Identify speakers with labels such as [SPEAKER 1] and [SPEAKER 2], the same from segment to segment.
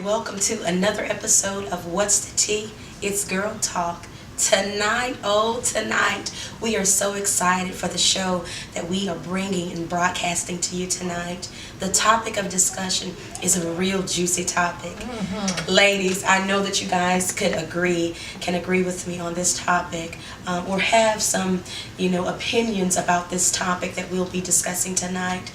[SPEAKER 1] welcome to another episode of What's the Tea? It's Girl Talk. Tonight, we are so excited for the show that we are bringing and broadcasting to you tonight. The topic of discussion is a real juicy topic. Ladies, I know that you guys can agree with me on this topic, or have some, opinions about this topic that we'll be discussing tonight.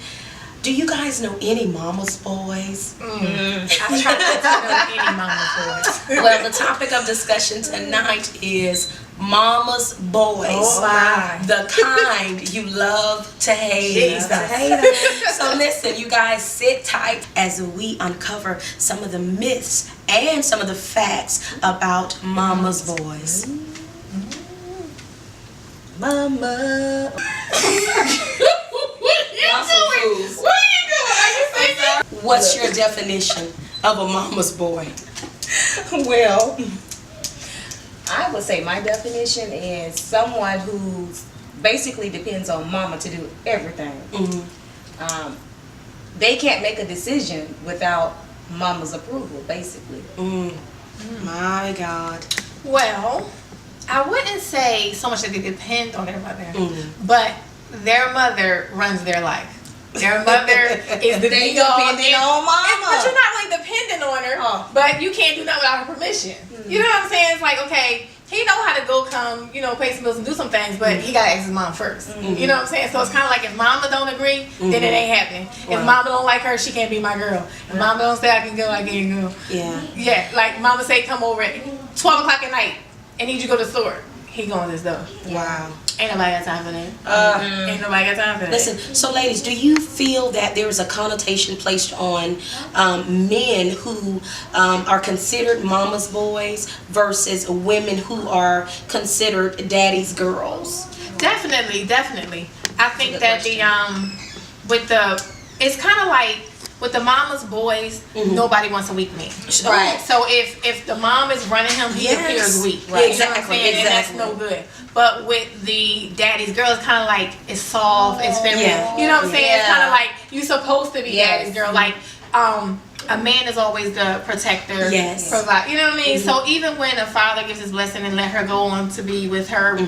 [SPEAKER 1] Do you guys know any mama's boys?
[SPEAKER 2] I try not to know any mama's boys.
[SPEAKER 1] Well, the topic of discussion tonight is mama's boys.
[SPEAKER 2] Oh my.
[SPEAKER 1] The kind you love to hate. So listen, you guys, sit tight as we uncover some of the myths and some of the facts about mama's boys. Mama. What's your definition of a mama's boy?
[SPEAKER 3] Well, I would say my definition is someone who basically depends on mama to do everything. They can't make a decision without mama's approval, basically.
[SPEAKER 1] My God.
[SPEAKER 2] Well, I wouldn't say so much that they depend on their mother, but their mother runs their life. Their mother is the
[SPEAKER 3] They
[SPEAKER 2] big dog.
[SPEAKER 3] depending on mama.
[SPEAKER 2] But you're not really dependent on her, but you can't do that without her permission. You know what I'm saying? It's like, okay, he know how to go pay some bills and do some things, but he got to ask his mom first. You know what I'm saying? So it's kind of like if mama don't agree, then it ain't happening. If mama don't like her, she can't be my girl. If mama don't say I can go, I can't go. Yeah, like mama say come over at 12 o'clock at night and need you to go to the store. He going to this door.
[SPEAKER 1] Wow.
[SPEAKER 2] Ain't nobody got time for that. Ain't nobody got time for that.
[SPEAKER 1] Listen, so ladies, do you feel that there is a connotation placed on men who are considered mama's boys versus women who are considered daddy's girls?
[SPEAKER 2] Definitely. I think that it's kind of like with the mama's boys, nobody wants a weak man.
[SPEAKER 3] Right.
[SPEAKER 2] So if the mom is running him, he appears weak.
[SPEAKER 1] Right.
[SPEAKER 2] You know what I'm saying? And that's no good. But with the daddy's girl, it's kind of like it's soft, it's feminine.
[SPEAKER 1] Yeah.
[SPEAKER 2] You know what I'm saying?
[SPEAKER 3] Yeah.
[SPEAKER 2] It's kind of like you're supposed to be daddy's girl. Like a man is always the protector.
[SPEAKER 1] Yes.
[SPEAKER 2] Provide. You know what I mean? So even when a father gives his blessing and let her go on to be with him,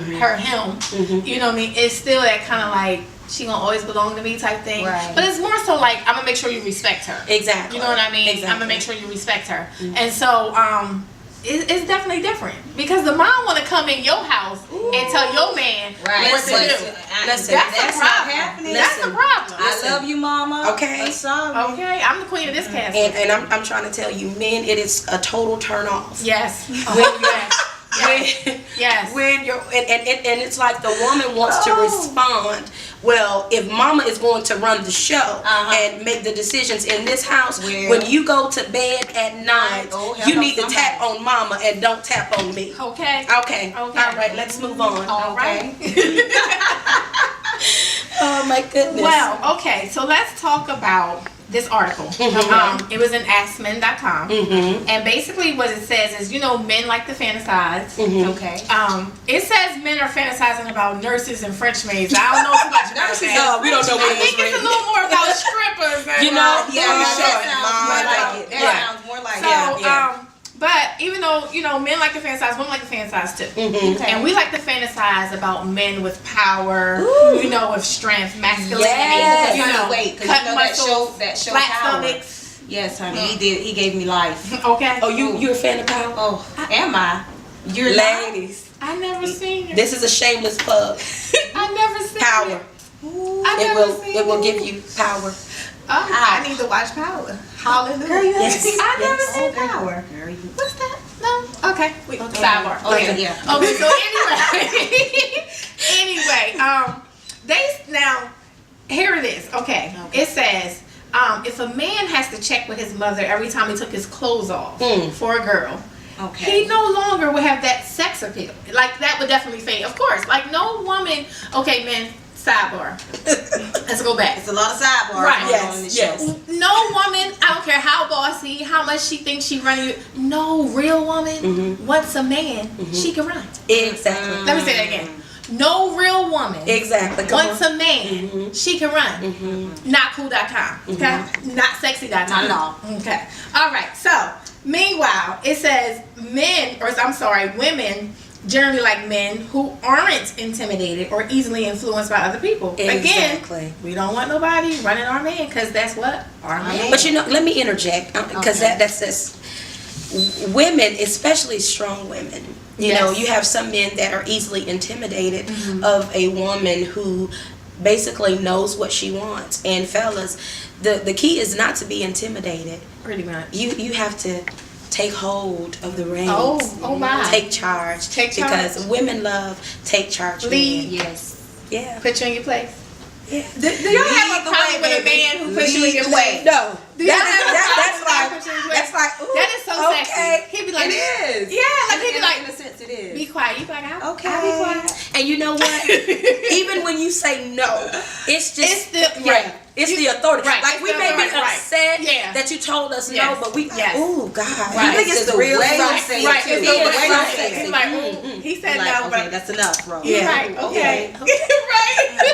[SPEAKER 2] you know what I mean? It's still that kind of like she gonna always belong to me type thing.
[SPEAKER 3] Right.
[SPEAKER 2] But it's more so like I'm gonna make sure you respect her.
[SPEAKER 1] Exactly.
[SPEAKER 2] You know what I mean?
[SPEAKER 1] Exactly.
[SPEAKER 2] I'm gonna make sure you respect her. And so it's definitely different because the mom wanna come in your house and tell your man what to do.
[SPEAKER 1] Listen,
[SPEAKER 2] That's
[SPEAKER 3] not
[SPEAKER 2] the problem.
[SPEAKER 3] happening.
[SPEAKER 2] That's the problem.
[SPEAKER 3] I love you, mama.
[SPEAKER 1] Okay.
[SPEAKER 3] I'm sorry.
[SPEAKER 2] Okay, I'm the queen of this castle.
[SPEAKER 1] And I'm trying to tell you, men, it is a total turn off.
[SPEAKER 2] Yes. Yes.
[SPEAKER 1] When you're and it's like the woman wants to respond. Well, if mama is going to run the show and make the decisions in this house, when you go to bed at night, you need to tap on mama and don't tap on me.
[SPEAKER 2] Okay.
[SPEAKER 1] All right, let's move on.
[SPEAKER 2] All right.
[SPEAKER 1] Oh my goodness.
[SPEAKER 2] Well, okay, so let's talk about this article. It was in AskMen.com, and basically what it says is, men like to fantasize.
[SPEAKER 3] Okay.
[SPEAKER 2] It says men are fantasizing about nurses and French maids. I don't know too much about
[SPEAKER 3] Nurses,
[SPEAKER 2] that.
[SPEAKER 1] we don't know what
[SPEAKER 2] I think it's a little more about strippers. And,
[SPEAKER 3] That
[SPEAKER 1] Yeah.
[SPEAKER 3] sounds more like
[SPEAKER 2] So, but even though, men like to fantasize, women like to fantasize too. And we like to fantasize about men with power, with strength, masculinity, cut muscles,
[SPEAKER 3] that show
[SPEAKER 2] flat
[SPEAKER 3] power.
[SPEAKER 2] stomachs.
[SPEAKER 3] Yes, honey, he gave me life.
[SPEAKER 2] Okay.
[SPEAKER 1] Oh, you're a fan of power?
[SPEAKER 3] Oh, am I? You're
[SPEAKER 1] Ladies,
[SPEAKER 2] I never seen it.
[SPEAKER 1] this is a shameless plug.
[SPEAKER 2] I never seen
[SPEAKER 1] Power.
[SPEAKER 2] it.
[SPEAKER 1] It will give you power.
[SPEAKER 2] I need to watch Power. Hallelujah.
[SPEAKER 3] Girl, you haven't
[SPEAKER 1] Yes.
[SPEAKER 3] seen
[SPEAKER 2] I never
[SPEAKER 3] Yes.
[SPEAKER 2] seen
[SPEAKER 3] Okay.
[SPEAKER 2] Power.
[SPEAKER 3] Girl, you-
[SPEAKER 2] What's that? No. Okay. Wait. Sidebar.
[SPEAKER 3] Okay,
[SPEAKER 2] Later.
[SPEAKER 3] yeah.
[SPEAKER 2] Okay. So anyway, now here it is. Okay. It says if a man has to check with his mother every time he took his clothes off for a girl,
[SPEAKER 3] Okay.
[SPEAKER 2] he no longer would have that sex appeal. Like that would definitely fade. Of course. Like no woman. Okay, men. Sidebar. Let's go back.
[SPEAKER 3] It's a lot of sidebars
[SPEAKER 2] Right.
[SPEAKER 3] going on in the show.
[SPEAKER 2] No woman, I don't care how bossy, how much she thinks she running. No real woman wants a man she can run.
[SPEAKER 1] Exactly.
[SPEAKER 2] Let me say that again. no real woman
[SPEAKER 1] Exactly. Come
[SPEAKER 2] wants
[SPEAKER 1] on.
[SPEAKER 2] a man, she can run. Not cool.com. Okay? Not sexy.com.
[SPEAKER 3] Not at all.
[SPEAKER 2] Okay. All right. So, meanwhile, it says women generally like men who aren't intimidated or easily influenced by other people.
[SPEAKER 1] Exactly.
[SPEAKER 2] Again, we don't want nobody running our man because that's what our man.
[SPEAKER 1] But let me interject because that's this. Women, especially strong women, you know, you have some men that are easily intimidated of a woman who basically knows what she wants. And fellas, the key is not to be intimidated.
[SPEAKER 2] Pretty much.
[SPEAKER 1] You have to take hold of the reins.
[SPEAKER 2] Oh my.
[SPEAKER 1] Take charge.
[SPEAKER 2] Take charge.
[SPEAKER 1] Because women love take charge.
[SPEAKER 2] Lead.
[SPEAKER 1] Men.
[SPEAKER 3] Yes.
[SPEAKER 1] Yeah.
[SPEAKER 2] Put you in your place.
[SPEAKER 1] Yeah.
[SPEAKER 2] Do y'all have a problem with a man who puts you in your place?
[SPEAKER 1] No.
[SPEAKER 2] Do y'all have a problem
[SPEAKER 1] That's
[SPEAKER 2] with a man who puts you in your
[SPEAKER 1] like
[SPEAKER 2] place?
[SPEAKER 1] ooh,
[SPEAKER 2] That is so
[SPEAKER 1] okay.
[SPEAKER 2] sexy. He'd be like,
[SPEAKER 3] It is.
[SPEAKER 2] Yeah, like he'd be like,
[SPEAKER 3] in a sense, it is.
[SPEAKER 2] be quiet. You be like, I'll
[SPEAKER 1] Okay.
[SPEAKER 2] be quiet.
[SPEAKER 1] And you know what? Even when you say no, it's just
[SPEAKER 2] It's the
[SPEAKER 1] yeah. It's the authority.
[SPEAKER 2] right,
[SPEAKER 1] Like
[SPEAKER 2] it's
[SPEAKER 1] we
[SPEAKER 2] the
[SPEAKER 1] may be
[SPEAKER 2] authority, right.
[SPEAKER 1] upset
[SPEAKER 2] Yeah.
[SPEAKER 1] that you told us
[SPEAKER 2] Yes.
[SPEAKER 1] no, but we
[SPEAKER 2] Yes.
[SPEAKER 1] ooh God.
[SPEAKER 2] Right.
[SPEAKER 3] I think it's the
[SPEAKER 1] real
[SPEAKER 3] way you
[SPEAKER 1] side.
[SPEAKER 3] say
[SPEAKER 2] Right,
[SPEAKER 3] it, too.
[SPEAKER 2] it's
[SPEAKER 1] He
[SPEAKER 2] the
[SPEAKER 1] is
[SPEAKER 2] way
[SPEAKER 1] so
[SPEAKER 2] you say it.
[SPEAKER 1] sexy.
[SPEAKER 2] He's like, ooh. He said
[SPEAKER 3] Like,
[SPEAKER 2] no,
[SPEAKER 3] okay,
[SPEAKER 2] but
[SPEAKER 3] that's enough, bro.
[SPEAKER 1] Yeah.
[SPEAKER 2] right, okay. right.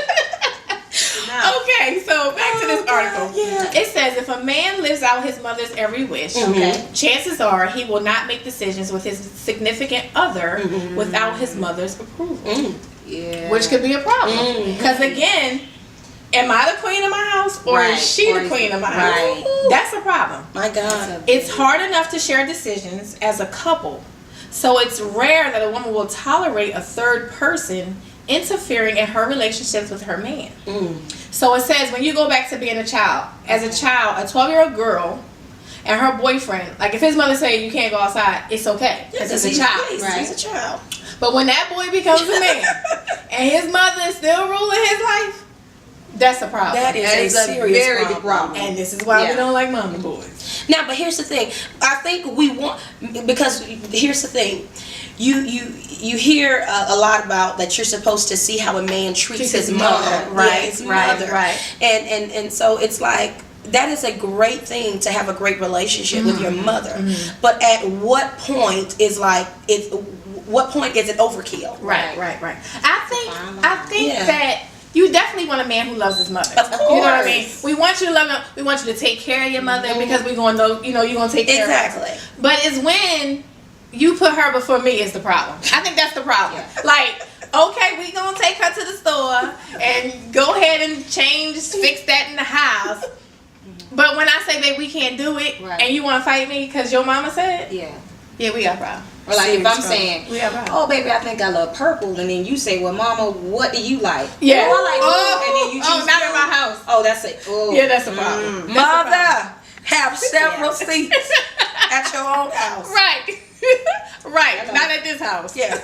[SPEAKER 2] Okay, so back to this article.
[SPEAKER 1] Yeah.
[SPEAKER 2] It says if a man lives out his mother's every wish,
[SPEAKER 3] Okay.
[SPEAKER 2] chances are he will not make decisions with his significant other without his mother's approval,
[SPEAKER 3] Yeah.
[SPEAKER 2] which could be a problem. Because again, am I the queen of my house or
[SPEAKER 3] Right.
[SPEAKER 2] is she
[SPEAKER 3] Or
[SPEAKER 2] the
[SPEAKER 3] is-
[SPEAKER 2] queen of my
[SPEAKER 3] right.
[SPEAKER 2] house? That's a problem.
[SPEAKER 1] My God.
[SPEAKER 2] It's hard enough to share decisions as a couple, so it's rare that a woman will tolerate a third person interfering in her relationships with her man. So it says when you go back to being a child, as a child, a 12-year-old girl and her boyfriend, like if his mother say you can't go outside, it's okay because he's a child.
[SPEAKER 1] He's a child.
[SPEAKER 2] But when that boy becomes a man and his mother is still ruling his life, that's a problem.
[SPEAKER 1] That is
[SPEAKER 3] That
[SPEAKER 1] a
[SPEAKER 3] is a
[SPEAKER 1] serious
[SPEAKER 3] very
[SPEAKER 1] problem.
[SPEAKER 3] big problem.
[SPEAKER 2] And this is why we
[SPEAKER 3] Yeah.
[SPEAKER 2] don't like mommy boys.
[SPEAKER 1] Now, but here's the thing. I think we want because here's the thing. You hear a lot about that you're supposed to see how a man treats his mother,
[SPEAKER 2] right?
[SPEAKER 1] Yeah, his
[SPEAKER 2] right,
[SPEAKER 1] mother,
[SPEAKER 2] right.
[SPEAKER 1] And so it's like that is a great thing to have a great relationship with your mother. But at what point is like it? What point is it overkill?
[SPEAKER 2] Right. I think
[SPEAKER 1] Yeah.
[SPEAKER 2] that you definitely want a man who loves his mother.
[SPEAKER 1] Of
[SPEAKER 2] You know what I
[SPEAKER 1] course.
[SPEAKER 2] mean? We want you to love him. We want you to take care of your mother because we're going to, you're going to take care of
[SPEAKER 1] Exactly.
[SPEAKER 2] her. But it's when you put her before me is the problem. I think that's the problem. Like, okay, we going to take her to the store and go ahead and fix that in the house. But when I say, babe, we can't do it,
[SPEAKER 3] Right.
[SPEAKER 2] and you want to fight me because your mama said,
[SPEAKER 3] Yeah.
[SPEAKER 2] we got a problem.
[SPEAKER 3] Or like if
[SPEAKER 1] Serious
[SPEAKER 3] I'm
[SPEAKER 1] problem.
[SPEAKER 3] saying,
[SPEAKER 2] We have a problem.
[SPEAKER 3] oh baby, I think I love purple, and then you say, well, mama, what do you like?
[SPEAKER 2] Yeah.
[SPEAKER 3] Oh, I like blue, and then you choose
[SPEAKER 2] not in
[SPEAKER 3] blue.
[SPEAKER 2] my house.
[SPEAKER 3] Oh, that's it. Oh.
[SPEAKER 2] Yeah, that's a problem. That's a problem.
[SPEAKER 1] Mother, have several seats at your own house.
[SPEAKER 2] Right. Right. Not at this house.
[SPEAKER 1] Yeah.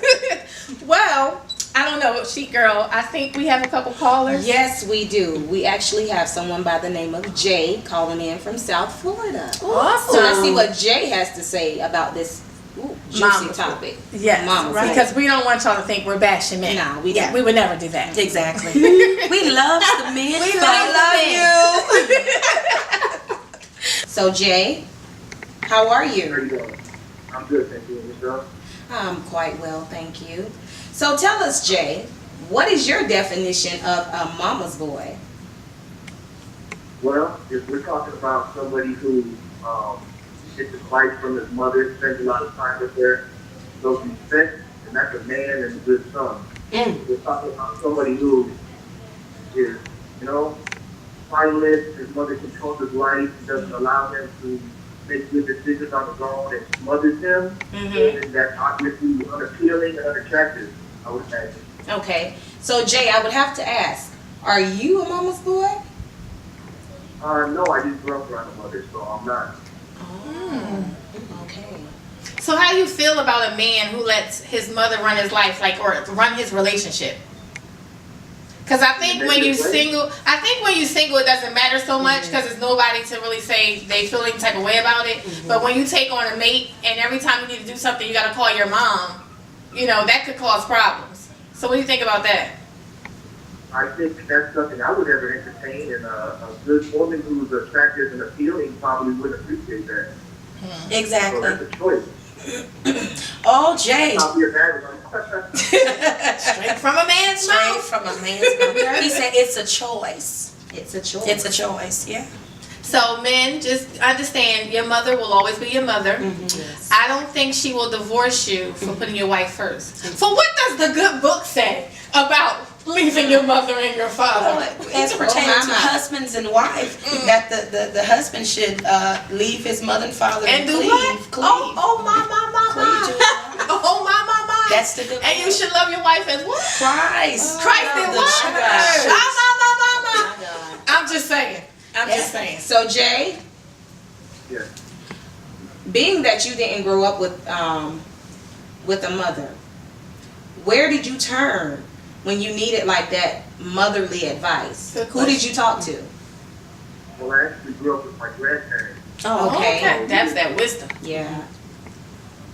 [SPEAKER 2] Well, I don't know, Chic Girl. I think we have a couple callers.
[SPEAKER 3] Yes, we do. We actually have someone by the name of Jay calling in from South Florida.
[SPEAKER 2] Awesome.
[SPEAKER 3] So let's see what Jay has to say about this juicy
[SPEAKER 2] Mama's
[SPEAKER 3] topic.
[SPEAKER 2] Yes.
[SPEAKER 3] Mama's
[SPEAKER 2] Right.
[SPEAKER 3] boy.
[SPEAKER 2] Because we don't want y'all to think we're bashing men.
[SPEAKER 3] No, we
[SPEAKER 2] Yeah,
[SPEAKER 3] don't.
[SPEAKER 2] we would never do that.
[SPEAKER 1] Exactly. We love the men.
[SPEAKER 2] We
[SPEAKER 1] but-
[SPEAKER 2] love you.
[SPEAKER 3] So Jay, how are
[SPEAKER 4] How
[SPEAKER 3] you?
[SPEAKER 4] you doing? I'm good, thank you. And yourself?
[SPEAKER 3] I'm quite well, thank you. So tell us, Jay, what is your definition of a mama's boy?
[SPEAKER 4] Well, if we're talking about somebody who gets advice from his mother, spends a lot of time with her, shows respect, and that's a man and a good son. We're talking about somebody who is, silent, his mother controls his life, doesn't allow him to make good decisions on his own, and smothers him, and that's obviously unappealing and unattractive, I would imagine.
[SPEAKER 3] Okay, so Jay, I would have to ask, are you a mama's boy?
[SPEAKER 4] No, I just grew up around a mother, so I'm not.
[SPEAKER 3] Okay.
[SPEAKER 2] So how do you feel about a man who lets his mother run his life, like, or run his relationship? Because I think when you single, it doesn't matter so much because there's nobody to really say they feel any type of way about it. But when you take on a mate and every time you need to do something, you got to call your mom, that could cause problems. So what do you think about that?
[SPEAKER 4] I think that's something I would ever entertain, and a good woman who's attractive and appealing probably wouldn't appreciate that. So
[SPEAKER 1] Exactly.
[SPEAKER 4] that's a choice.
[SPEAKER 1] Oh, Jay.
[SPEAKER 4] I'll be a bad one.
[SPEAKER 2] Straight from a man's
[SPEAKER 1] Straight
[SPEAKER 2] mouth.
[SPEAKER 1] from a man's mouth. He said it's a choice.
[SPEAKER 3] It's a choice.
[SPEAKER 1] It's a choice, yeah.
[SPEAKER 2] So men, just understand your mother will always be your mother.
[SPEAKER 3] Yes.
[SPEAKER 2] I don't think she will divorce you for putting your wife first. So what does the good book say about leaving your mother and your father?
[SPEAKER 1] As pertaining
[SPEAKER 3] Oh,
[SPEAKER 1] to
[SPEAKER 3] my.
[SPEAKER 1] husbands and wife, that the husband should leave his mother and father
[SPEAKER 2] And do
[SPEAKER 1] cleave.
[SPEAKER 2] what?
[SPEAKER 1] Cleave.
[SPEAKER 2] Oh my.
[SPEAKER 1] Cleave to his wife.
[SPEAKER 2] Oh my.
[SPEAKER 1] That's the good
[SPEAKER 2] And you
[SPEAKER 1] book.
[SPEAKER 2] should love your wife as what?
[SPEAKER 1] Christ.
[SPEAKER 2] Christ and
[SPEAKER 1] The
[SPEAKER 2] what?
[SPEAKER 1] church.
[SPEAKER 2] Ah,
[SPEAKER 3] My God.
[SPEAKER 2] I'm just saying.
[SPEAKER 3] So Jay,
[SPEAKER 4] Yeah.
[SPEAKER 3] being that you didn't grow up with a mother, where did you turn when you needed like that motherly advice?
[SPEAKER 2] Good
[SPEAKER 3] Who did you talk to?
[SPEAKER 4] Well, I actually grew up with my grandparents.
[SPEAKER 1] Oh,
[SPEAKER 3] Okay.
[SPEAKER 2] That's that wisdom.
[SPEAKER 3] Yeah.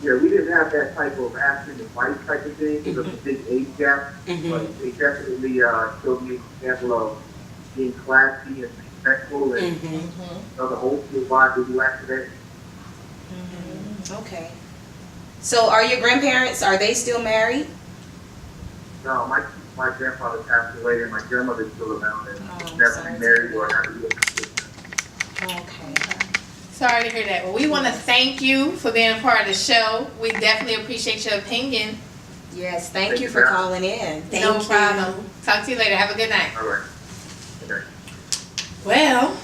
[SPEAKER 4] Yeah, we didn't have that type of asking advice type of thing. There's a big age gap, but they definitely showed me an example of being classy and respectful and the whole school vibe that you accident.
[SPEAKER 3] Okay. So are your grandparents, are they still married?
[SPEAKER 4] No, my grandfather passed away and my grandmother's still around and
[SPEAKER 3] Oh,
[SPEAKER 4] never
[SPEAKER 3] sorry.
[SPEAKER 4] remarried or had a relationship.
[SPEAKER 3] Okay.
[SPEAKER 2] Sorry to hear that. Well, we want to thank you for being a part of the show. We definitely appreciate your opinion.
[SPEAKER 3] Yes, thank you for calling in.
[SPEAKER 1] Thank
[SPEAKER 2] no
[SPEAKER 1] you.
[SPEAKER 2] problem. Talk to you later. Have a good night.
[SPEAKER 4] All right. Okay.
[SPEAKER 2] Well,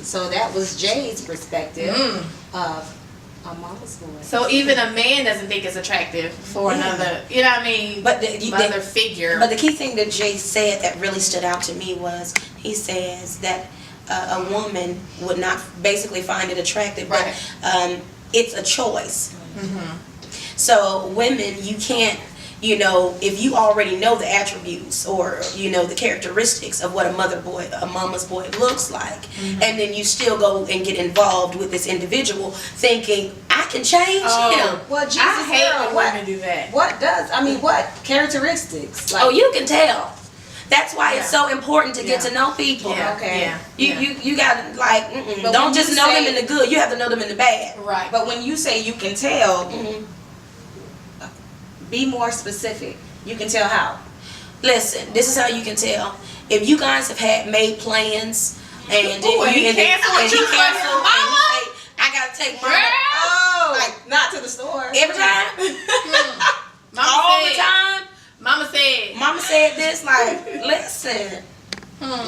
[SPEAKER 3] So that was Jay's perspective
[SPEAKER 2] mm.
[SPEAKER 3] of a mama's boy.
[SPEAKER 2] So even a man doesn't think it's attractive for
[SPEAKER 1] Yeah.
[SPEAKER 2] another, you know what I mean?
[SPEAKER 1] But
[SPEAKER 2] mother figure.
[SPEAKER 1] But the key thing that Jay said that really stood out to me was he says that a woman would not basically find it attractive, but it's a choice. So women, you can't, if you already know the attributes or the characteristics of what a mama's boy looks like, and then you still go and get involved with this individual thinking I can change him.
[SPEAKER 3] Well, Jesus,
[SPEAKER 2] I hate
[SPEAKER 3] girl,
[SPEAKER 2] when women do that.
[SPEAKER 3] what characteristics? Like,
[SPEAKER 1] Oh, you can tell. That's why it's so important to get to know people.
[SPEAKER 2] Yeah.
[SPEAKER 3] Okay.
[SPEAKER 2] Yeah.
[SPEAKER 1] You gotta
[SPEAKER 3] But
[SPEAKER 1] don't
[SPEAKER 3] when
[SPEAKER 1] just
[SPEAKER 3] you
[SPEAKER 1] know them
[SPEAKER 3] say-
[SPEAKER 1] in the good. You have to know them in the bad.
[SPEAKER 2] Right.
[SPEAKER 3] But when you say you can tell,
[SPEAKER 1] Mhm.
[SPEAKER 3] be more specific. You can tell how.
[SPEAKER 1] Listen, this is how you can tell. If you guys have made plans and
[SPEAKER 2] Ooh, and he
[SPEAKER 1] and
[SPEAKER 2] canceled
[SPEAKER 1] and
[SPEAKER 2] you
[SPEAKER 1] he
[SPEAKER 2] for
[SPEAKER 1] canceled
[SPEAKER 2] your
[SPEAKER 1] and you
[SPEAKER 2] mama?
[SPEAKER 1] say, I gotta take mama
[SPEAKER 3] Oh, like not to the store.
[SPEAKER 1] every time,
[SPEAKER 2] Mama
[SPEAKER 1] all
[SPEAKER 2] said,
[SPEAKER 1] the time.
[SPEAKER 2] Mama said.
[SPEAKER 1] Mama said this, like, listen,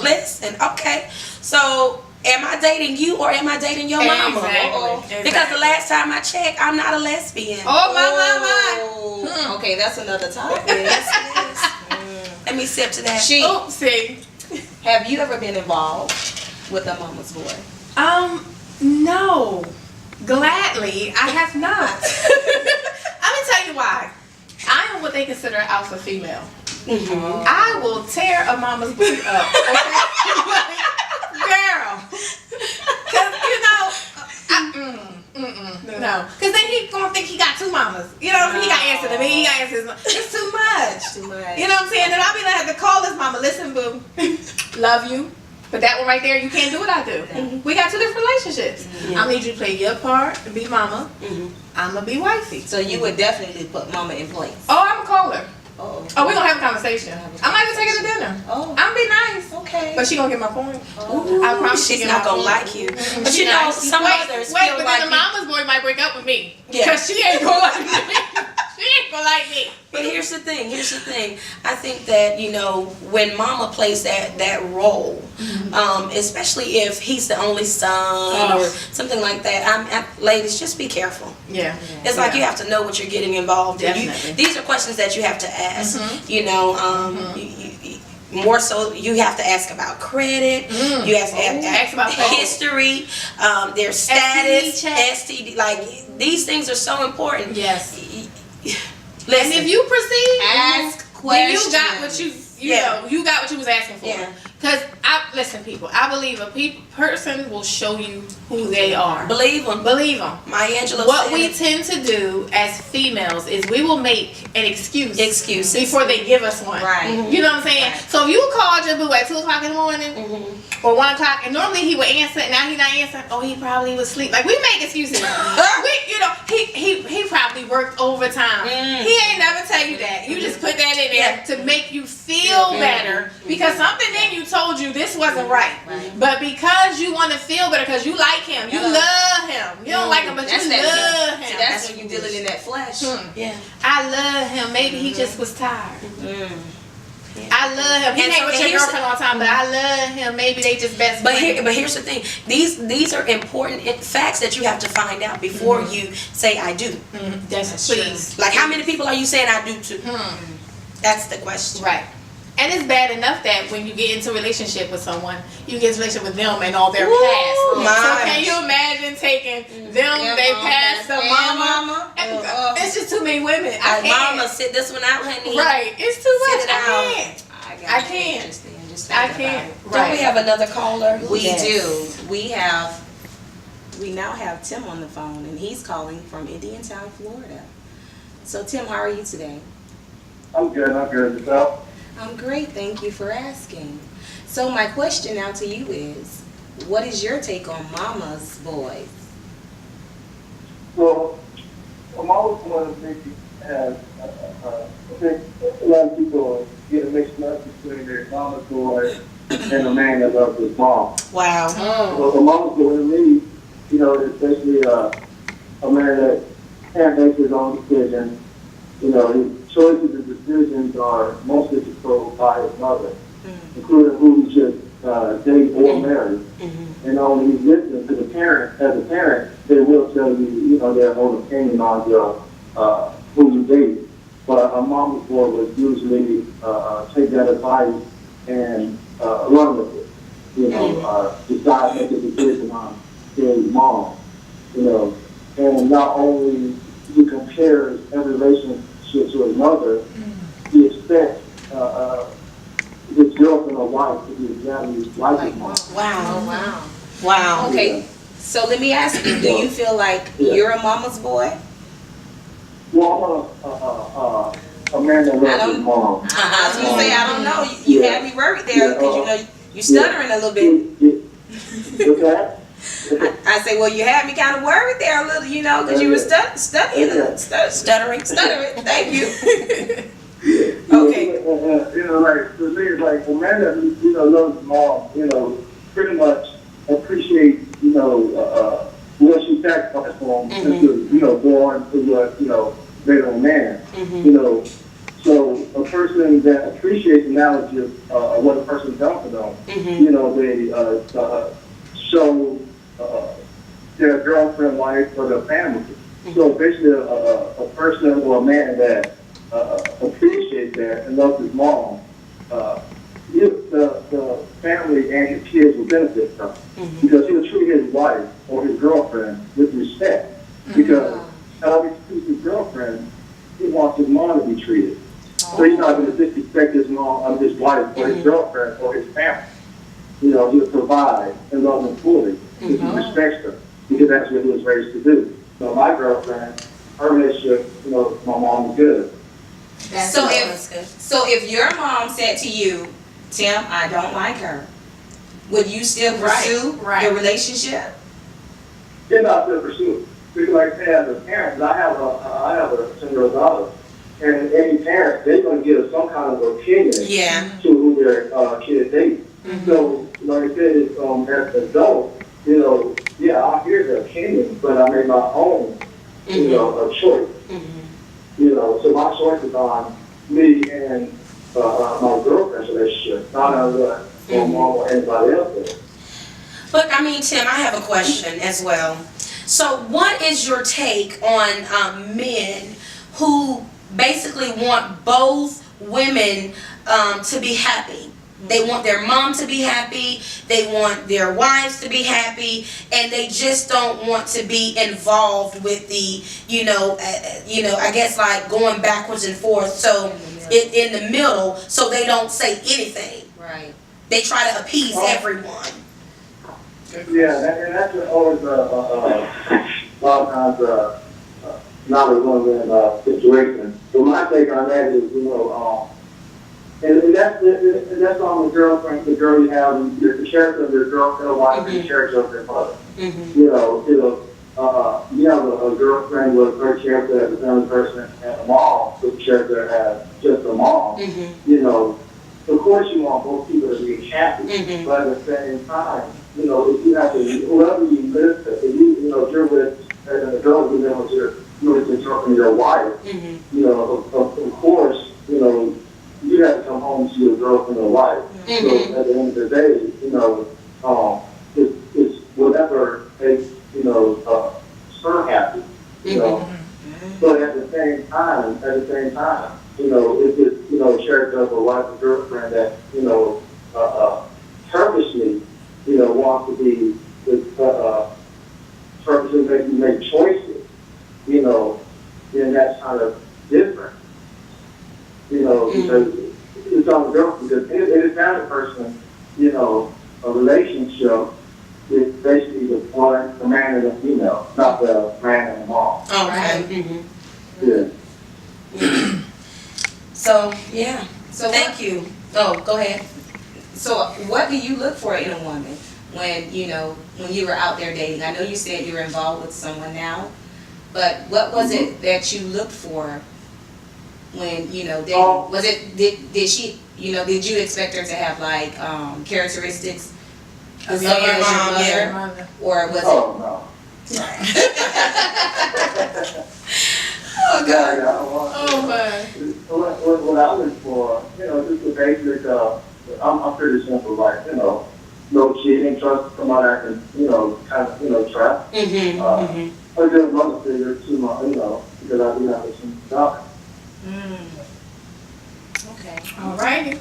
[SPEAKER 1] listen, okay. So, am I dating you or am I dating your mama?
[SPEAKER 2] Exactly.
[SPEAKER 1] Because the last time I checked, I'm not a lesbian.
[SPEAKER 2] Oh my.
[SPEAKER 3] Oh, okay, that's another topic.
[SPEAKER 1] Yes, it is. Let me sip to that.
[SPEAKER 2] Oopsie.
[SPEAKER 3] Have you ever been involved with a mama's boy?
[SPEAKER 2] No. Gladly, I have not. Let me tell you why. I am what they consider alpha female. I will tear a mama's boy up. Okay? Girl. Because, no. Because then he gonna think he got two mamas. You know, he got answer to me, he got answer to his mama. It's too much.
[SPEAKER 3] Too much.
[SPEAKER 2] You know what I'm saying? Then I'll be gonna have to call his mama. Listen, boo, love you, but that one right there, you can't do what I do. We got two different relationships. I'm gonna need you to play your part and be mama. I'm gonna be wifey.
[SPEAKER 3] So you would definitely put mama in place.
[SPEAKER 2] Oh, I'm gonna call her.
[SPEAKER 3] Oh.
[SPEAKER 2] Oh, we gonna have a conversation. I might even take her to dinner.
[SPEAKER 3] Oh.
[SPEAKER 2] I'm gonna be nice.
[SPEAKER 3] Okay.
[SPEAKER 2] But she gonna get my point.
[SPEAKER 1] Ooh,
[SPEAKER 2] I promise
[SPEAKER 1] she's
[SPEAKER 2] she
[SPEAKER 1] not
[SPEAKER 2] get my
[SPEAKER 1] gonna
[SPEAKER 2] point.
[SPEAKER 1] like you.
[SPEAKER 2] Mm-mm.
[SPEAKER 1] But
[SPEAKER 2] She
[SPEAKER 1] you know,
[SPEAKER 2] nice.
[SPEAKER 1] some
[SPEAKER 2] wait,
[SPEAKER 1] mothers
[SPEAKER 2] wait,
[SPEAKER 1] feel
[SPEAKER 2] but
[SPEAKER 1] like
[SPEAKER 2] then the mama's boy might break up with me.
[SPEAKER 1] Yeah.
[SPEAKER 2] Cause she ain't gonna like me. She ain't gonna like me.
[SPEAKER 1] But here's the thing. I think that, when mama plays that role, especially if he's the only son or something like that, ladies, just be careful.
[SPEAKER 2] Yeah.
[SPEAKER 1] It's like you have to know what you're getting involved in.
[SPEAKER 2] Definitely.
[SPEAKER 1] These are questions that you have to ask. More so, you have to ask about credit. You have to ask
[SPEAKER 2] about credit.
[SPEAKER 1] history, their status,
[SPEAKER 2] check.
[SPEAKER 1] STD. Like, these things are so important.
[SPEAKER 2] Yes.
[SPEAKER 1] Listen,
[SPEAKER 2] And if you proceed,
[SPEAKER 3] Ask
[SPEAKER 2] then you
[SPEAKER 3] questions.
[SPEAKER 2] got what you got what you was asking for.
[SPEAKER 1] yeah,
[SPEAKER 2] Because listen, people. I believe a person will show you who they are.
[SPEAKER 1] Believe them.
[SPEAKER 2] Believe them.
[SPEAKER 1] Maya Angelou
[SPEAKER 2] What
[SPEAKER 1] said
[SPEAKER 2] we
[SPEAKER 1] it.
[SPEAKER 2] tend to do as females is we will make an excuse
[SPEAKER 1] Excuses.
[SPEAKER 2] before they give us one.
[SPEAKER 3] Right.
[SPEAKER 2] You know what I'm saying?
[SPEAKER 3] Right.
[SPEAKER 2] So if you called your boo at 2 o'clock in the morning
[SPEAKER 1] Mm-hmm.
[SPEAKER 2] or 1 o'clock, and normally he would answer, now he's not answering. Oh, he probably was asleep. Like we make excuses. He probably worked overtime. He ain't never tell you that. You just put that in there to make you feel better because something in you told you this wasn't right. But because you want to feel better, because you like him, you love him. You don't like him, but
[SPEAKER 3] That's
[SPEAKER 2] you
[SPEAKER 3] that.
[SPEAKER 2] love
[SPEAKER 3] See,
[SPEAKER 2] him.
[SPEAKER 3] that's when you dealing in that flesh.
[SPEAKER 1] Yeah.
[SPEAKER 2] I love him. Maybe he just was tired.
[SPEAKER 1] Yeah.
[SPEAKER 2] I love him. He
[SPEAKER 1] And
[SPEAKER 2] ain't
[SPEAKER 1] so
[SPEAKER 2] with your
[SPEAKER 1] here's
[SPEAKER 2] girlfriend all the time, but I love him. Maybe they just best
[SPEAKER 1] But
[SPEAKER 2] friends.
[SPEAKER 1] here's the thing. These are important facts that you have to find out before you say I do.
[SPEAKER 2] That's please.
[SPEAKER 1] Like how many people are you saying I do to? That's the question.
[SPEAKER 2] Right. And it's bad enough that when you get into a relationship with someone, you get into a relationship with them and all their
[SPEAKER 1] Ooh,
[SPEAKER 2] past. So
[SPEAKER 1] my.
[SPEAKER 2] can you imagine taking them,
[SPEAKER 3] Yeah,
[SPEAKER 2] they
[SPEAKER 3] mama,
[SPEAKER 2] past, the
[SPEAKER 3] and
[SPEAKER 2] mama?
[SPEAKER 3] mama.
[SPEAKER 2] It's just too many women. I
[SPEAKER 1] Like,
[SPEAKER 2] can't.
[SPEAKER 1] mama, sit this one out, honey.
[SPEAKER 2] Right. It's too much.
[SPEAKER 1] Sit it out.
[SPEAKER 2] I can't.
[SPEAKER 3] I
[SPEAKER 2] I can't.
[SPEAKER 3] Just
[SPEAKER 2] I
[SPEAKER 3] thinking about
[SPEAKER 2] can't.
[SPEAKER 3] it.
[SPEAKER 1] Don't we have another caller?
[SPEAKER 3] We
[SPEAKER 1] Yes.
[SPEAKER 3] do. We now have Tim on the phone, and he's calling from Indiantown, Florida. So, Tim, how are you today?
[SPEAKER 4] I'm good. Yourself?
[SPEAKER 3] I'm great. Thank you for asking. So, my question now to you is, what is your take on mama's boys?
[SPEAKER 4] Well, I'm always one of the things you have, I think a lot of people get a mixed message between their mama's boy and a man that loves his mom.
[SPEAKER 1] Wow.
[SPEAKER 4] So a mama's boy to me, you know, is basically a man that can't make his own decisions. You know, his choices and decisions are mostly controlled by his mother, including who he should date or marry. And when you listen to the parent, as a parent, they will tell you, you know, their own opinion on who you date. But a mama's boy would usually take that advice and run with it. You know, decide, make a decision on his mom. You know, and not only he compares every relationship to his mother, he expects his girlfriend or wife to be exactly like his mom.
[SPEAKER 1] Wow.
[SPEAKER 3] Wow.
[SPEAKER 1] Wow.
[SPEAKER 3] Okay, so let me ask you, do you feel like you're a mama's boy?
[SPEAKER 4] Well, I'm a man that loves his mom.
[SPEAKER 3] I was going to say, I don't know. You had me worried there because, you know, you stuttering a little bit.
[SPEAKER 4] What's that?
[SPEAKER 3] I say, well, you had me kind of worried there a little, you know, because you were studying,
[SPEAKER 1] Stuttering.
[SPEAKER 3] Thank you.
[SPEAKER 4] Okay. You know, like, to me, it's like, a man that, you know, loves his mom, you know, pretty much appreciate, you know, what she sacrificed for him since he was, you know, born to what, you know, made him a man. You know, so a person that appreciates the knowledge of what a person done for them, you know, they show their girlfriend, wife, or their family. So basically, a person or a man that appreciates that and loves his mom, the family and his kids will benefit from it. Because he'll treat his wife or his girlfriend with respect. Because how he treats his girlfriend, he wants his mom to be treated. So he's not going to disrespect his mom, his wife, or his girlfriend, or his family. You know, he'll provide and love them fully because he respects her, because that's what he was raised to do. So my girlfriend, her relationship, you know, with my mom was good.
[SPEAKER 3] So if your mom said to you, Tim, I don't like her, would you still pursue the relationship?
[SPEAKER 4] Then I still pursue. Because like I said, as a parent, I have a 10-year-old daughter, and any parent, they're going to give some kind of opinion to who their kid dates. So, like I said, as an adult, you know, yeah, I hear their opinion, but I make my own, you know, a choice. You know, so my choice is on me and my girlfriend's relationship, not on what my mom or anybody else does.
[SPEAKER 1] But I mean, Tim, I have a question as well. So what is your take on men who basically want both women to be happy? They want their mom to be happy, they want their wives to be happy, and they just don't want to be involved with the, I guess like going backwards and forth. So in the middle, so they don't say anything.
[SPEAKER 3] Right.
[SPEAKER 1] they try to appease everyone.
[SPEAKER 4] Yeah, and that's always a lot of times not a win-win situation. So my take on that is, and that's on the girlfriend, the girl you have, and the character of your girlfriend, or wife, and the character of their mother.
[SPEAKER 1] Mm-hmm.
[SPEAKER 4] You have a girlfriend with her character as a family person, and a mom with a character as just a mom.
[SPEAKER 1] Mm-hmm.
[SPEAKER 4] Of course you want both people to be happy,
[SPEAKER 1] Mm-hmm.
[SPEAKER 4] but at the same time, if you have to, whoever you live with, if you're with, and the girl who's in with your girlfriend, your wife,
[SPEAKER 1] Mm-hmm.
[SPEAKER 4] of course, you have to come home to your girlfriend or wife.
[SPEAKER 1] Mm-hmm.
[SPEAKER 4] So at the end of the day, it's whatever makes, her happy, But at the same time, if it's, a character of a wife or girlfriend that, purposely, wants to be, purposely make choices, then that's kind of different, because it's on the girlfriend, because it is not a person, a relationship is basically the man and the female, not the man and the mom.
[SPEAKER 1] Okay. Mm-hmm.
[SPEAKER 4] Yeah.
[SPEAKER 1] So, yeah.
[SPEAKER 3] So
[SPEAKER 1] Thank you. Oh, go ahead.
[SPEAKER 3] So what do you look for in a woman when you were out there dating? I know you said you're involved with someone now, but what was it that you looked for when dating? Was it did she did you expect her to have like characteristics the same as your mother, or was
[SPEAKER 4] Oh, no.
[SPEAKER 3] Oh God.
[SPEAKER 2] Oh my.
[SPEAKER 4] What I look for, just the basic, I'm pretty simple, like, no cheating, trust somebody I can, kind of, trust.
[SPEAKER 1] Mm-hmm.
[SPEAKER 4] A good mother figure to my, because I do have a daughter.
[SPEAKER 3] Okay.
[SPEAKER 2] All righty.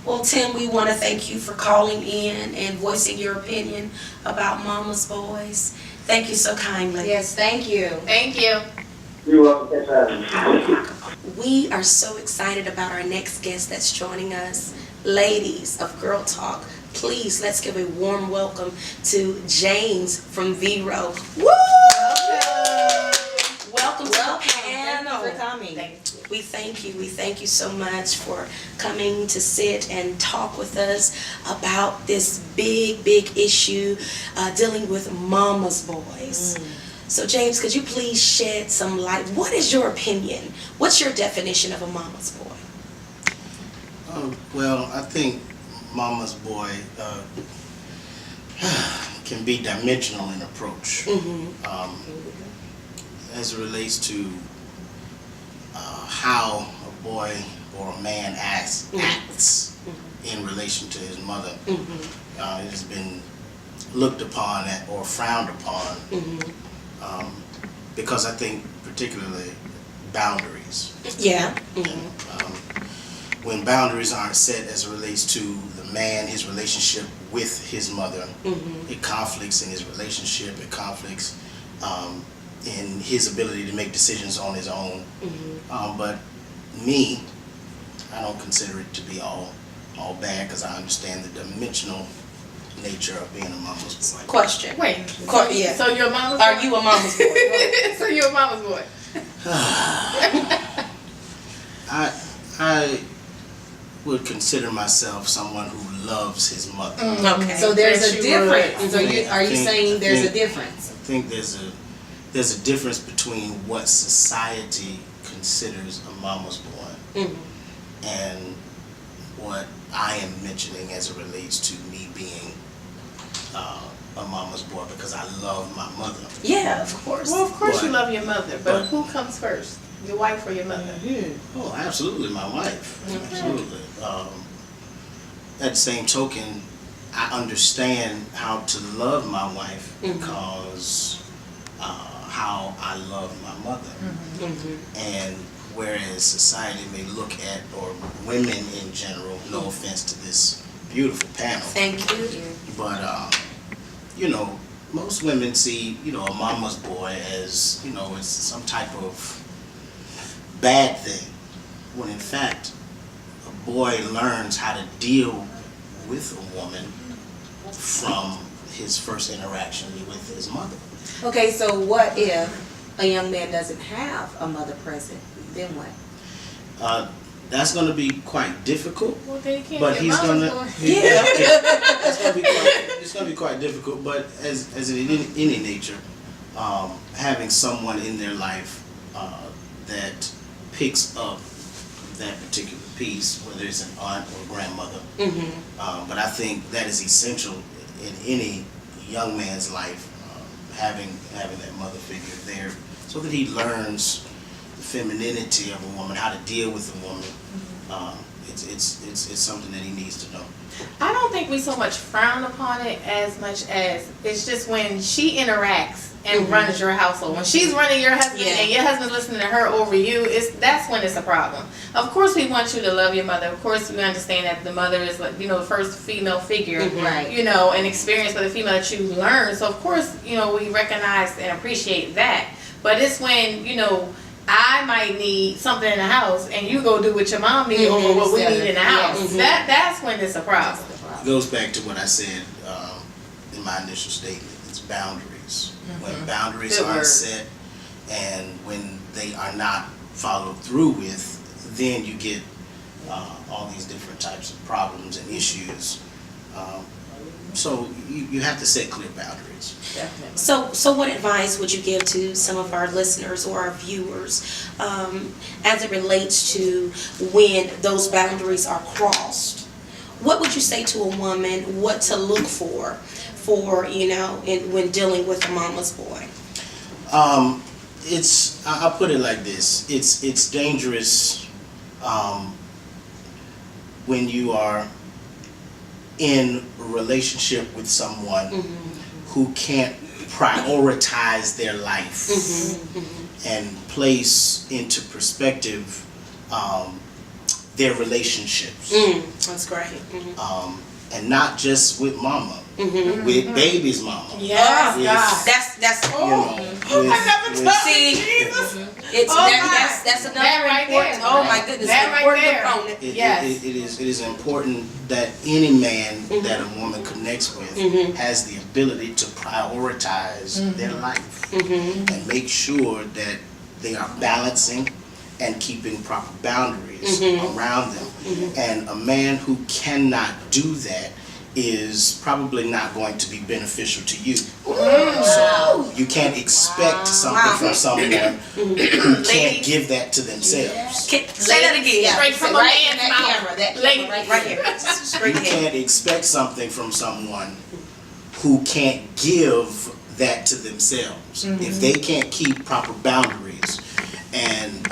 [SPEAKER 1] Well, Tim, we want to thank you for calling in and voicing your opinion about Mama's Boys. Thank you so kindly.
[SPEAKER 3] Yes, thank you.
[SPEAKER 2] Thank you.
[SPEAKER 4] You're welcome. Thanks for having me.
[SPEAKER 1] We are so excited about our next guest that's joining us. Ladies of Girl Talk, please let's give a warm welcome to James from Vero. Woo! Welcome to the panel.
[SPEAKER 3] Thank you for coming.
[SPEAKER 1] We thank you. We thank you so much for coming to sit and talk with us about this big issue dealing with Mama's Boys. So James, could you please shed some light? What is your opinion? What's your definition of a mama's boy?
[SPEAKER 5] Well, I think Mama's Boy can be dimensional in approach as it relates to how a boy or a man acts in relation to his mother. It has been looked upon or frowned upon because I think particularly boundaries.
[SPEAKER 1] Yeah.
[SPEAKER 5] When boundaries aren't set as it relates to the man, his relationship with his mother, it conflicts in his relationship, it conflicts in his ability to make decisions on his own. But me, I don't consider it to be all bad because I understand the dimensional nature of being a mama's boy.
[SPEAKER 1] Question.
[SPEAKER 2] Wait.
[SPEAKER 1] Yeah.
[SPEAKER 2] So you're a mama's
[SPEAKER 1] Are
[SPEAKER 2] boy?
[SPEAKER 1] you a mama's boy?
[SPEAKER 2] So you're a mama's boy.
[SPEAKER 5] I would consider myself someone who loves his mother.
[SPEAKER 1] Okay.
[SPEAKER 3] So there's
[SPEAKER 2] Yes,
[SPEAKER 3] a
[SPEAKER 2] you
[SPEAKER 3] difference.
[SPEAKER 2] would.
[SPEAKER 3] So are you saying there's a
[SPEAKER 5] I
[SPEAKER 3] difference?
[SPEAKER 5] think there's a difference between what society considers a mama's boy and what I am mentioning as it relates to me being a mama's boy, because I love my mother.
[SPEAKER 1] Yeah, of course.
[SPEAKER 2] Well, of course you
[SPEAKER 5] But-
[SPEAKER 2] love your mother, but
[SPEAKER 5] but-
[SPEAKER 2] who comes first? Your wife or your mother?
[SPEAKER 5] Oh, absolutely, my wife. Absolutely. At the same token, I understand how to love my wife because how I love my mother. And whereas society may look at, or women in general, no offense to this beautiful panel,
[SPEAKER 1] Thank you.
[SPEAKER 5] but most women see, a mama's boy as, it's some type of bad thing, when in fact, a boy learns how to deal with a woman from his first interaction with his mother.
[SPEAKER 3] Okay, so what if a young man doesn't have a mother present? Then what?
[SPEAKER 5] That's going to be quite difficult.
[SPEAKER 2] Well, then you can't
[SPEAKER 5] But
[SPEAKER 2] get
[SPEAKER 5] he's
[SPEAKER 2] mama's
[SPEAKER 5] gonna,
[SPEAKER 2] boy.
[SPEAKER 5] it's gonna be quite difficult. But as in any nature, having someone in their life that picks up that particular piece, whether it's an aunt or grandmother. But I think that is essential in any young man's life, having that mother figure there, so that he learns the femininity of a woman, how to deal with a woman. It's something that he needs to know.
[SPEAKER 2] I don't think we so much frown upon it as much as it's just when she interacts and runs your household. When she's running your husband and your husband's listening to her over you, that's when it's a problem. Of course we want you to love your mother. Of course we understand that the mother is, like, the first female figure,
[SPEAKER 3] Right.
[SPEAKER 2] and experience with a female that you learn. So of course, we recognize and appreciate that. But it's when, I might need something in the house and you go do what your mom needs or what we need in the house. That's when it's a problem.
[SPEAKER 5] It goes back to what I said in my initial statement. It's boundaries. When boundaries
[SPEAKER 2] Good
[SPEAKER 5] aren't
[SPEAKER 2] word.
[SPEAKER 5] set and when they are not followed through with, then you get all these different types of problems and issues. So you have to set clear boundaries.
[SPEAKER 2] Definitely.
[SPEAKER 1] So what advice would you give to some of our listeners or our viewers as it relates to when those boundaries are crossed? What would you say to a woman what to look for when dealing with a mama's boy?
[SPEAKER 5] I'll put it like this. It's dangerous when you are in a relationship with someone who can't prioritize their life and place into perspective their relationships.
[SPEAKER 1] That's great.
[SPEAKER 5] And not just with mama, with baby's mama.
[SPEAKER 2] Yes,
[SPEAKER 5] With,
[SPEAKER 2] God.
[SPEAKER 1] That's
[SPEAKER 5] you know,
[SPEAKER 1] see, it's that's another
[SPEAKER 2] That right
[SPEAKER 1] important.
[SPEAKER 2] there.
[SPEAKER 1] Oh my goodness,
[SPEAKER 2] That right
[SPEAKER 1] important
[SPEAKER 2] there.
[SPEAKER 1] component.
[SPEAKER 2] Yes.
[SPEAKER 5] It is important that any man that a woman connects with has the ability to prioritize their life and make sure that they are balancing and keeping proper boundaries around them. And a man who cannot do that is probably not going to be beneficial to you. So you can't expect something from someone who can't give that to themselves.
[SPEAKER 1] Say that again.
[SPEAKER 2] Straight from a
[SPEAKER 3] right in
[SPEAKER 2] man's
[SPEAKER 3] that
[SPEAKER 2] mouth.
[SPEAKER 3] camera, that
[SPEAKER 2] Lady.
[SPEAKER 3] camera
[SPEAKER 1] Right here. Straight
[SPEAKER 5] You
[SPEAKER 1] ahead.
[SPEAKER 5] can't expect something from someone who can't give that to themselves. If they can't keep proper boundaries and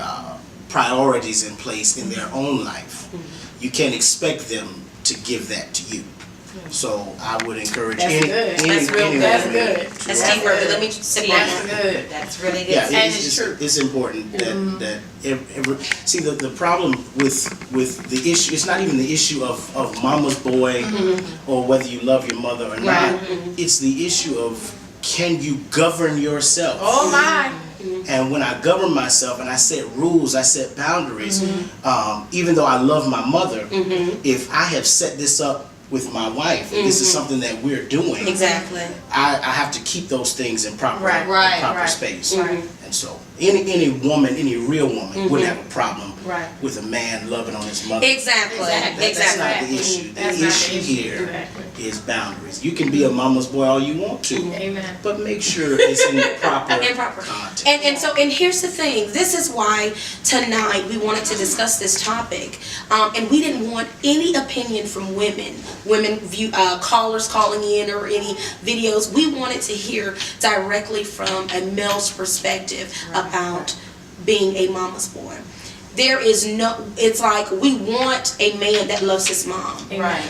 [SPEAKER 5] priorities in place in their own life, you can't expect them to give that to you. So I would encourage
[SPEAKER 2] That's
[SPEAKER 5] any
[SPEAKER 2] good.
[SPEAKER 1] That's real
[SPEAKER 5] any
[SPEAKER 1] good.
[SPEAKER 2] That's
[SPEAKER 5] woman
[SPEAKER 2] good.
[SPEAKER 5] to-
[SPEAKER 1] That's
[SPEAKER 2] That's
[SPEAKER 1] deep work.
[SPEAKER 2] good.
[SPEAKER 1] Let me sip on
[SPEAKER 2] That's
[SPEAKER 1] that.
[SPEAKER 2] good.
[SPEAKER 3] That's really good.
[SPEAKER 5] Yeah,
[SPEAKER 2] And it's true.
[SPEAKER 5] it's important that see the problem with the issue. It's not even the issue of mama's boy or whether you love your mother or not. It's the issue of, can you govern yourself?
[SPEAKER 2] Oh my.
[SPEAKER 5] And when I govern myself and I set rules, I set boundaries, even though I love my mother, if I have set this up with my wife, and this is something that we're doing,
[SPEAKER 1] Exactly.
[SPEAKER 5] I have to keep those things in proper,
[SPEAKER 2] Right,
[SPEAKER 5] proper
[SPEAKER 2] right.
[SPEAKER 5] space.
[SPEAKER 2] Right.
[SPEAKER 5] And so any woman, any real woman wouldn't have a problem
[SPEAKER 2] Right.
[SPEAKER 5] with a man loving on his mother.
[SPEAKER 1] Exactly.
[SPEAKER 5] That's not
[SPEAKER 1] Exactly.
[SPEAKER 5] the issue.
[SPEAKER 2] That's
[SPEAKER 5] The
[SPEAKER 2] not the
[SPEAKER 5] issue
[SPEAKER 2] issue.
[SPEAKER 5] here
[SPEAKER 2] Exactly.
[SPEAKER 5] is boundaries. You can be a mama's boy all you want to,
[SPEAKER 2] Amen.
[SPEAKER 5] but make sure it's in the proper,
[SPEAKER 1] In proper
[SPEAKER 5] context.
[SPEAKER 1] And here's the thing. This is why tonight we wanted to discuss this topic, and we didn't want any opinion from women callers calling in or any videos. We wanted to hear directly from a male's perspective about being a mama's boy. There is it's like we want a man that loves his mom.
[SPEAKER 2] Right.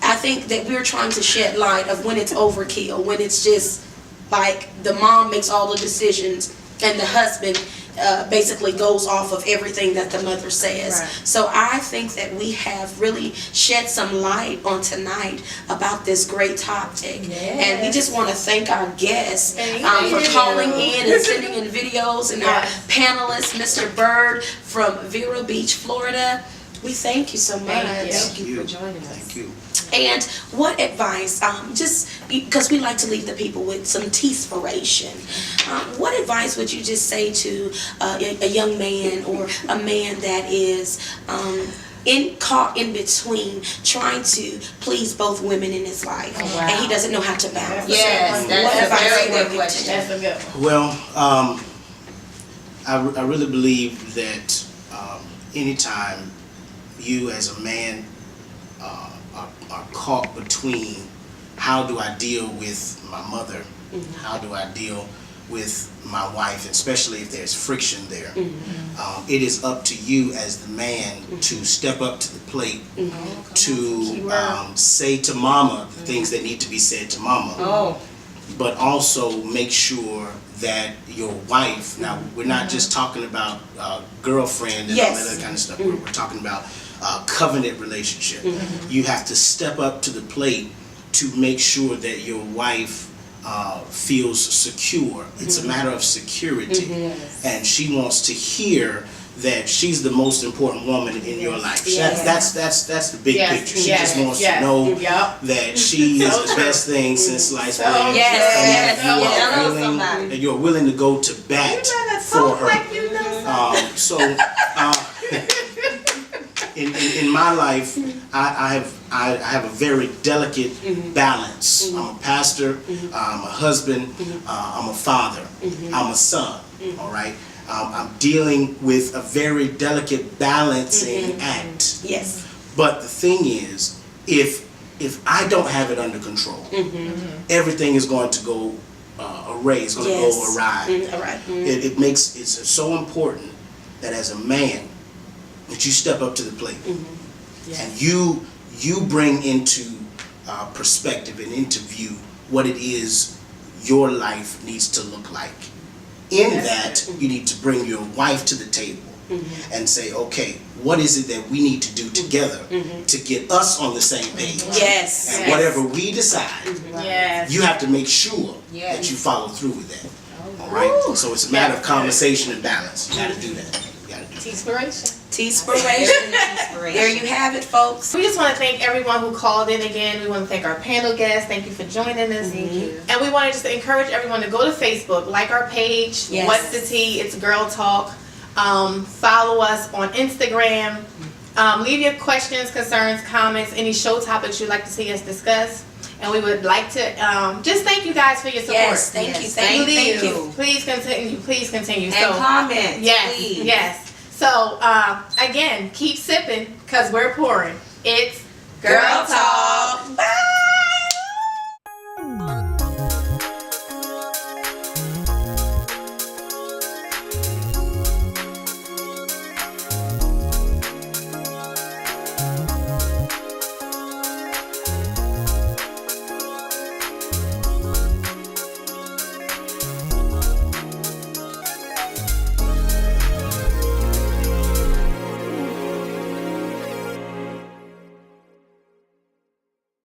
[SPEAKER 1] I think that we're trying to shed light of when it's overkill, when it's just like the mom makes all the decisions and the husband basically goes off of everything that the mother says.
[SPEAKER 2] Right.
[SPEAKER 1] So I think that we have really shed some light on tonight about this great topic.
[SPEAKER 2] Yes.
[SPEAKER 1] And we just want to thank our guests
[SPEAKER 2] Thank
[SPEAKER 1] for
[SPEAKER 2] you.
[SPEAKER 1] calling in and sending in videos, and our
[SPEAKER 2] Yes.
[SPEAKER 1] panelist, Mr. Bird from Vero Beach, Florida. We thank you so much.
[SPEAKER 2] Thank
[SPEAKER 3] you for joining us.
[SPEAKER 5] Thank you.
[SPEAKER 1] And what advice, just because we like to leave the people with some tea-spiration, what advice would you just say to a young man or a man that is caught in between trying to please both women in his life, and he doesn't know how to balance?
[SPEAKER 3] Yes,
[SPEAKER 1] What
[SPEAKER 3] that's a
[SPEAKER 1] advice
[SPEAKER 3] very
[SPEAKER 1] would you
[SPEAKER 3] good
[SPEAKER 1] give
[SPEAKER 3] question.
[SPEAKER 2] That's a good one.
[SPEAKER 5] Well, I really believe that anytime you as a man are caught between how do I deal with my mother, how do I deal with my wife, especially if there's friction there, it is up to you as the man to step up to the plate, to say to mama the things that need to be said to mama, but also make sure that your wife, now we're not just talking about girlfriend and all that other kind of stuff, we're talking about covenant relationship. You have to step up to the plate to make sure that your wife feels secure. It's a matter of security, and she wants to hear that she's the most important woman in your life. That's the big picture. She just wants to know that she is the best thing since sliced bread. And you're willing to go to bat for her. In my life, I have a very delicate balance. I'm a pastor, I'm a husband, I'm a father, I'm a son, all right? I'm dealing with a very delicate balancing act.
[SPEAKER 1] Yes.
[SPEAKER 5] But the thing is, if I don't have it under control, everything is going to go array, it's going to go awry. It's so important that as a man, that you step up to the plate, and you bring into perspective and into view what it is your life needs to look like. In that, you need to bring your wife to the table and say, okay, what is it that we need to do together to get us on the same page?
[SPEAKER 1] Yes.
[SPEAKER 5] And whatever we decide, you have to make sure that you follow through with that. All right? So it's a matter of conversation and balance. You got to do that.
[SPEAKER 2] Inspiration.
[SPEAKER 1] Tea-spiration. There you have it, folks.
[SPEAKER 2] We just want to thank everyone who called in again. We want to thank our panel guests. Thank you for joining us.
[SPEAKER 3] Thank you.
[SPEAKER 2] And we want to just encourage everyone to go to Facebook, like our page,
[SPEAKER 1] Yes.
[SPEAKER 2] What's the Tea? It's Girl Talk. Follow us on Instagram. Leave your questions, concerns, comments, any show topics you'd like to see us discuss. And we would like to just thank you guys for your support.
[SPEAKER 1] Yes, thank you. Thank you.
[SPEAKER 2] Please continue. Please continue.
[SPEAKER 3] And comment.
[SPEAKER 2] Yes,
[SPEAKER 3] please.
[SPEAKER 2] yes. So, again, keep sipping because we're pouring. It's
[SPEAKER 1] Girl Talk. Bye.